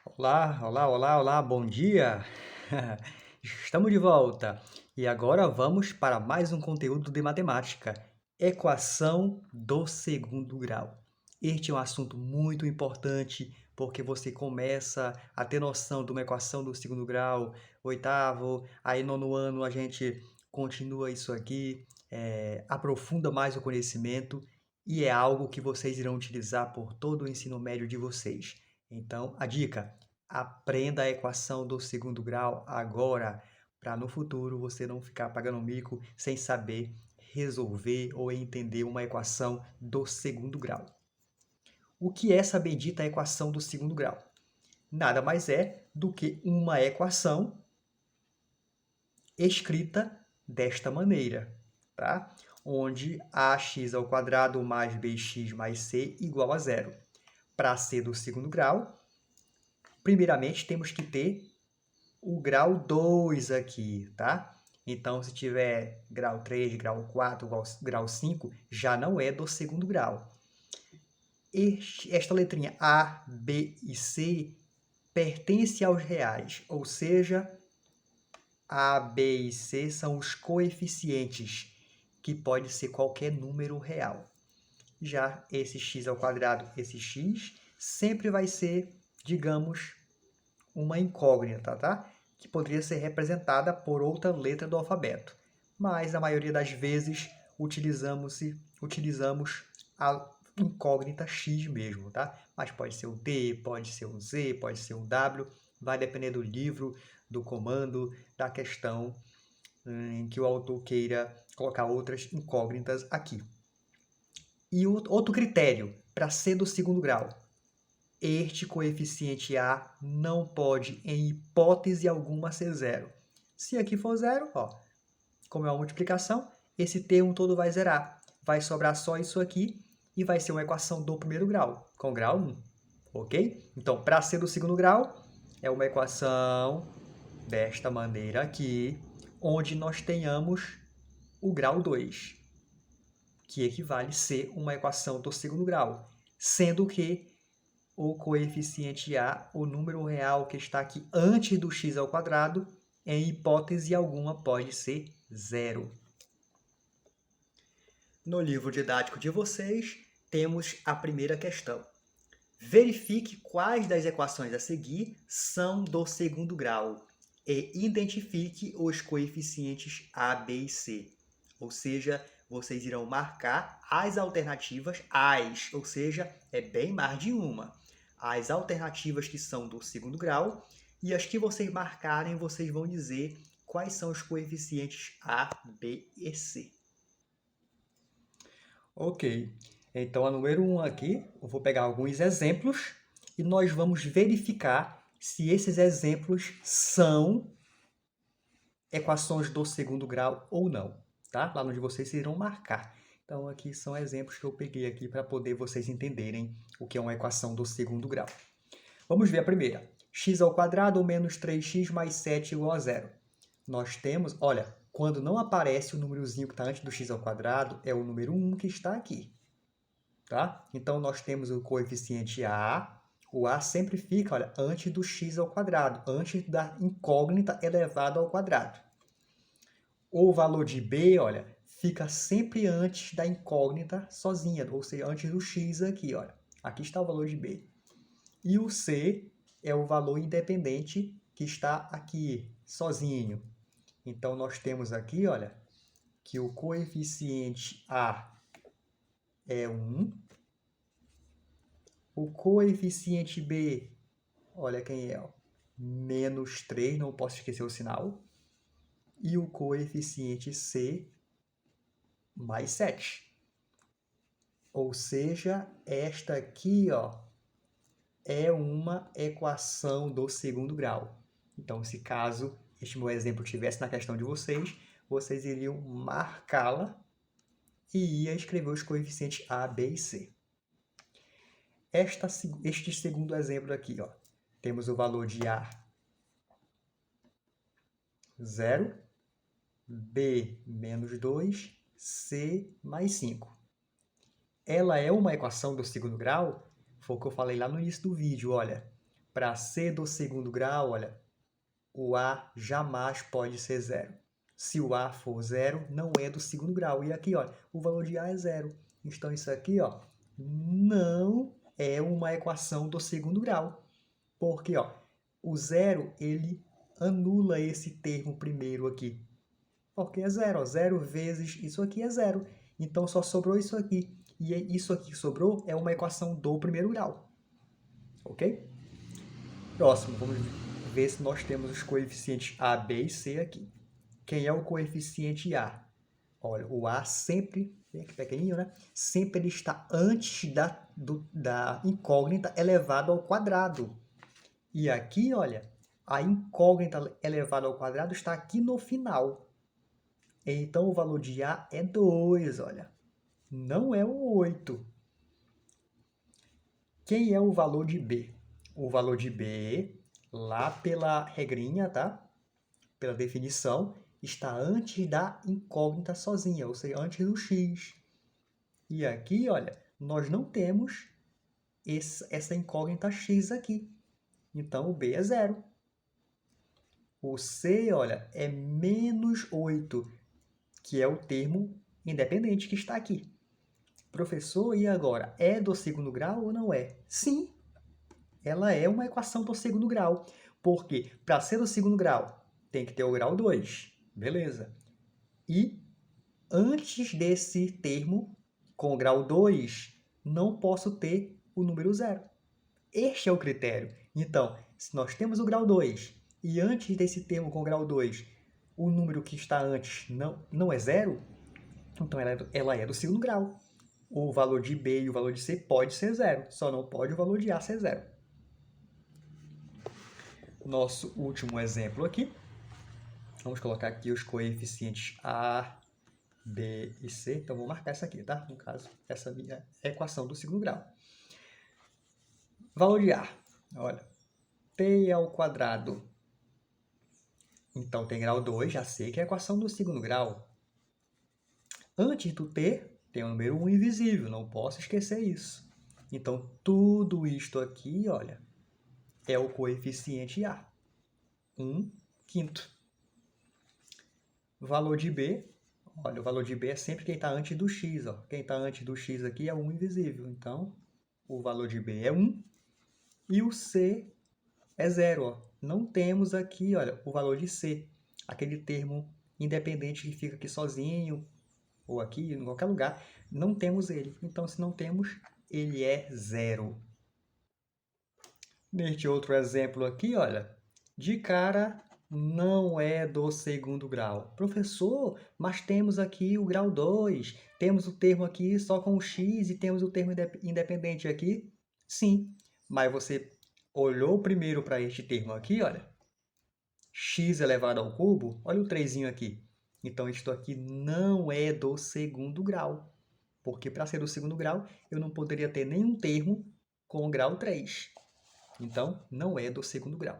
Olá, olá, olá, olá, bom dia! Estamos de volta e agora vamos para mais um conteúdo de matemática, equação do segundo grau. Este é um assunto muito importante porque você começa a ter noção de uma equação do segundo grau, oitavo, aí nono ano a gente continua isso aqui, aprofunda mais o conhecimento e é algo que vocês irão utilizar por todo o ensino médio de vocês. Então, a dica: aprenda a equação do segundo grau agora, para no futuro você não ficar pagando mico sem saber resolver ou entender uma equação do segundo grau. O que é essa bendita equação do segundo grau? Nada mais é do que uma equação escrita desta maneira, tá? Onde ax² mais bx mais c igual a zero. Para ser do segundo grau, primeiramente temos que ter o grau 2 aqui, tá? Então, se tiver grau 3, grau 4, grau 5, já não é do segundo grau. Esta letrinha A, B e C pertence aos reais, ou seja, A, B e C são os coeficientes, que pode ser qualquer número real. Já esse x², esse x, sempre vai ser, digamos, uma incógnita, tá? Que poderia ser representada por outra letra do alfabeto. Mas, na maioria das vezes, utilizamos a incógnita x mesmo, tá? Mas pode ser o D, pode ser o Z, pode ser o W, vai depender do livro, do comando, da questão em que o autor queira colocar outras incógnitas aqui. E outro critério para ser do segundo grau: este coeficiente A não pode, em hipótese alguma, ser zero. Se aqui for zero, ó, como é uma multiplicação, esse termo todo vai zerar. Vai sobrar só isso aqui e vai ser uma equação do primeiro grau, com grau 1. Ok? Então, para ser do segundo grau, é uma equação desta maneira aqui, onde nós tenhamos o grau 2, que equivale a ser uma equação do segundo grau, sendo que o coeficiente A, o número real que está aqui antes do x², em hipótese alguma pode ser zero. No livro didático de vocês, temos a primeira questão. Verifique quais das equações a seguir são do segundo grau e identifique os coeficientes A, B e C. Ou seja, vocês irão marcar as alternativas, ou seja, é bem mais de uma. As alternativas que são do segundo grau e as que vocês marcarem, vocês vão dizer quais são os coeficientes A, B e C. Ok, então a número 1 aqui, eu vou pegar alguns exemplos e nós vamos verificar se esses exemplos são equações do segundo grau ou não, tá? Lá onde vocês irão marcar. Então aqui são exemplos que eu peguei aqui para poder vocês entenderem o que é uma equação do segundo grau. Vamos ver a primeira. x² menos 3x mais 7 igual a zero. Nós temos, olha, quando não aparece o númerozinho que está antes do x², é o número 1 que está aqui. Tá? Então, nós temos o coeficiente A. O A sempre fica, olha, antes do x², antes da incógnita elevada ao quadrado. O valor de B, olha, fica sempre antes da incógnita sozinha, ou seja, antes do x aqui, olha. Aqui está o valor de B. E o C é o valor independente que está aqui, sozinho. Então, nós temos aqui, olha, que o coeficiente A é 1. O coeficiente B, olha quem é, ó, menos 3, não posso esquecer o sinal. E o coeficiente C, mais 7. Ou seja, esta aqui, ó, é uma equação do segundo grau. Então, se caso este meu exemplo estivesse na questão de vocês, vocês iriam marcá-la e ia escrever os coeficientes A, B e C. Este segundo exemplo aqui, ó, temos o valor de A 0, B menos 2, C mais 5. Ela é uma equação do segundo grau? Foi o que eu falei lá no início do vídeo, olha. Para ser do segundo grau, olha, o A jamais pode ser zero. Se o A for zero, não é do segundo grau. E aqui, olha, o valor de A é zero. Então, isso aqui, ó, não é uma equação do segundo grau. Porque, ó, o zero, ele anula esse termo primeiro aqui. Porque é zero, ó. Zero vezes isso aqui é zero. Então, só sobrou isso aqui. E isso aqui que sobrou é uma equação do primeiro grau. Ok? Próximo, vamos ver se nós temos os coeficientes A, B e C aqui. Quem é o coeficiente A? Olha, o A sempre, bem aqui pequenininho, né? Sempre ele está antes da incógnita elevada ao quadrado. E aqui, olha, a incógnita elevada ao quadrado está aqui no final. Então, o valor de A é 2, olha. Não é um 8. Quem é o valor de B? O valor de B, lá pela regrinha, tá? Pela definição, está antes da incógnita sozinha, ou seja, antes do x. E aqui, olha, nós não temos essa incógnita x aqui. Então, o B é zero. O C, olha, é menos 8, que é o termo independente que está aqui. Professor, e agora? É do segundo grau ou não é? Sim, ela é uma equação do segundo grau. Porque para ser do segundo grau, tem que ter o grau 2. Beleza. E antes desse termo, com o grau 2, não posso ter o número 0. Este é o critério. Então, se nós temos o grau 2 e antes desse termo com o grau 2, o número que está antes não é 0, então ela é do segundo grau. O valor de B e o valor de C pode ser 0, só não pode o valor de A ser 0. Nosso último exemplo aqui. Vamos colocar aqui os coeficientes A, B e C. Então, vou marcar essa aqui, tá? No caso, essa minha equação do segundo grau. Valor de A. Olha, T ao quadrado. Então, tem grau 2, já sei que é a equação do segundo grau. Antes do T, tem o número 1 invisível, não posso esquecer isso. Então, tudo isto aqui, olha, é o coeficiente A. 1/5. Valor de B, olha, o valor de B é sempre quem está antes do x. Ó. Quem está antes do x aqui é 1 invisível. Então, o valor de B é 1 e o C é 0. Ó. Não temos aqui, olha, o valor de C. Aquele termo independente que fica aqui sozinho, ou aqui, em qualquer lugar, não temos ele. Então, se não temos, ele é 0. Neste outro exemplo aqui, olha, de cara não é do segundo grau. Professor, mas temos aqui o grau 2, temos o termo aqui só com o x e temos o termo independente aqui? Sim, mas você olhou primeiro para este termo aqui, olha, x elevado ao cubo, olha o 3 aqui. Então, isto aqui não é do segundo grau, porque para ser do segundo grau, eu não poderia ter nenhum termo com o grau 3. Então, não é do segundo grau.